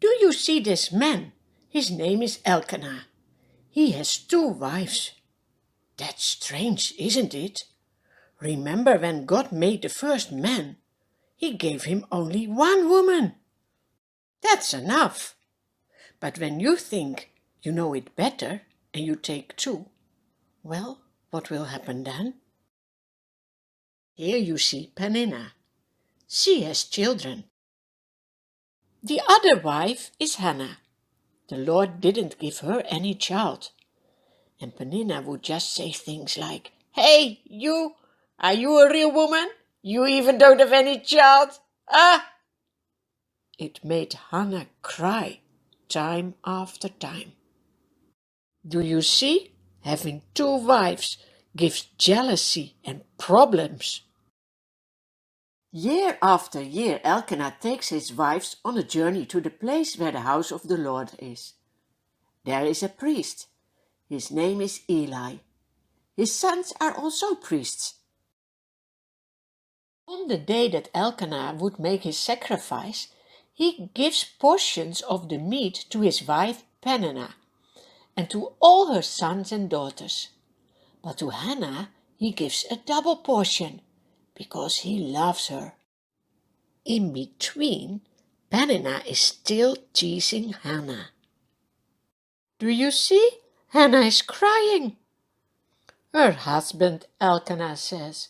Do you see this man? His name is Elkanah. He has 2 wives. That's strange, isn't it? Remember when God made the first man? He gave him only 1 woman. That's enough. But when you think you know it better and you take 2, well, what will happen then? Here you see Peninnah. She has children. The other wife is Hannah. The Lord didn't give her any child. And Peninnah would just say things like, "Hey, you! Are you a real woman? You even don't have any child? Ah!" It made Hannah cry time after time. Do you see? Having 2 wives gives jealousy and problems. Year after year, Elkanah takes his wives on a journey to the place where the house of the Lord is. There is a priest. His name is Eli. His sons are also priests. On the day that Elkanah would make his sacrifice, he gives portions of the meat to his wife Peninnah and to all her sons and daughters. But to Hannah he gives a double portion because he loves her. In between, Peninnah is still teasing Hannah. Do you see? Hannah is crying. Her husband Elkanah says,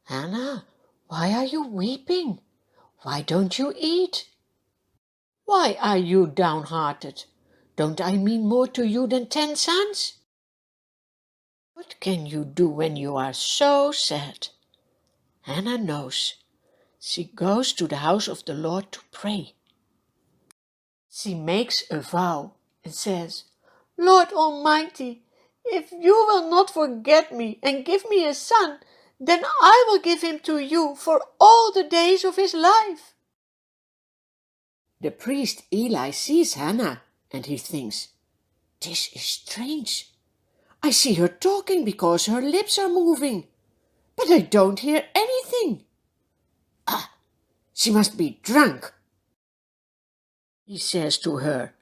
"Hannah, why are you weeping? Why don't you eat? Why are you downhearted? Don't I mean more to you than 10 sons? What can you do when you are so sad?" Hannah knows. She goes to the house of the Lord to pray. She makes a vow and says, "Lord Almighty, if you will not forget me and give me a son, then I will give him to you for all the days of his life." The priest Eli sees Hannah and he thinks, "This is strange. I see her talking because her lips are moving, but I don't hear anything. Ah, she must be drunk." He says to her,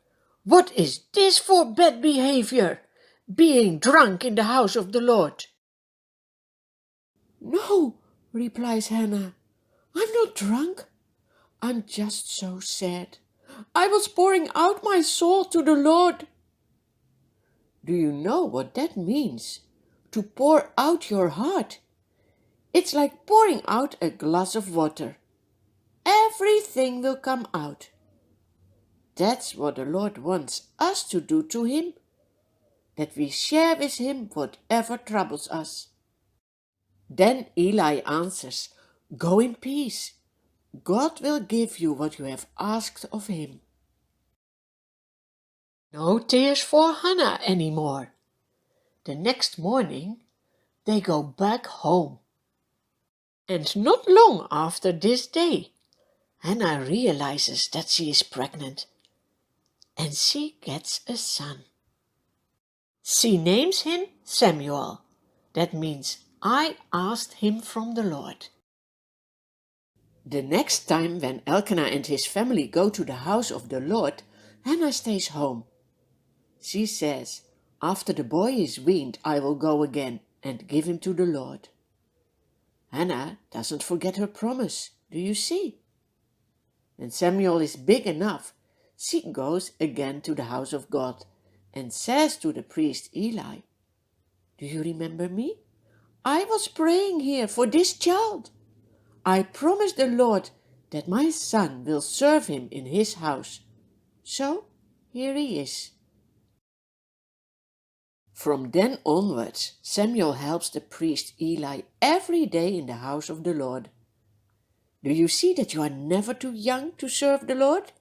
"What is this for bad behavior, being drunk in the house of the Lord?" "No," replies Hannah, "I'm not drunk. I'm just so sad. I was pouring out my soul to the Lord." Do you know what that means? To pour out your heart. It's like pouring out a glass of water. Everything will come out. That's what the Lord wants us to do to Him, that we share with Him whatever troubles us. Then Eli answers, "Go in peace. God will give you what you have asked of Him." No tears for Hannah anymore. The next morning they go back home. And not long after this day, Hannah realizes that she is pregnant, and she gets a son. She names him Samuel. That means, "I asked him from the Lord." The next time when Elkanah and his family go to the house of the Lord, Hannah stays home. She says, "After the boy is weaned, I will go again and give him to the Lord." Hannah doesn't forget her promise, do you see? When Samuel is big enough, she goes again to the house of God and says to the priest Eli, "Do you remember me? I was praying here for this child. I promised the Lord that my son will serve him in his house. So here he is." From then onwards, Samuel helps the priest Eli every day in the house of the Lord. Do you see that you are never too young to serve the Lord?